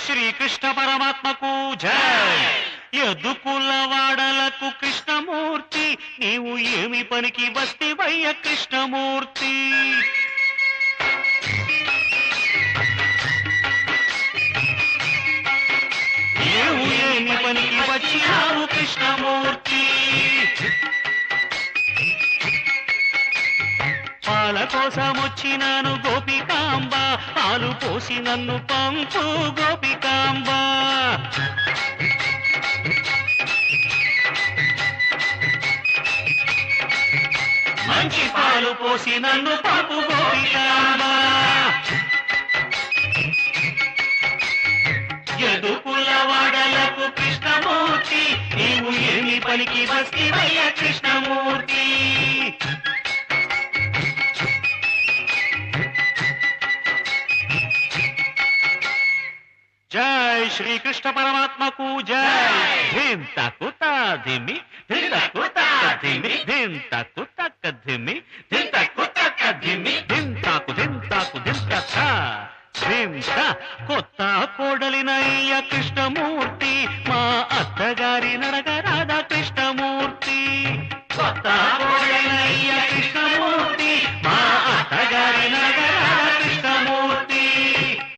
శ్రీకృష్ణ పరమాత్మకు జై. యదుకుల వాడలకు కృష్ణమూర్తి, నీవు ఏమి పనికి వస్తివయ్య కృష్ణమూర్తి? నీవు ఏమి పనికి వచ్చినావు కృష్ణమూర్తి? పాల కోసం వచ్చినాను గోపికాంబ, పాలు పోసి నన్ను పంపు గోపికాంబ. మంచి పాలు పోసి నన్ను పంపు గోపికాంబ. యదుకుల వాడలకు కృష్ణమూర్తి, నీవు ఏమి పనికి వస్తివయ్య కృష్ణమూర్తి? జై శ్రీకృష్ణ పరమాత్మకు జై. ధిం తకు తాధిమి ధిం తకు తాధిమి ధిం తకు తక్క ధిమి ధిం తకు తక్క ధిమి ధిం తాకు ధిం తాకు ధిం తక్క ధిం త. కొత్త కోడలినయ్య కృష్ణమూర్తి, మా అత్తగారి నడగ రాధా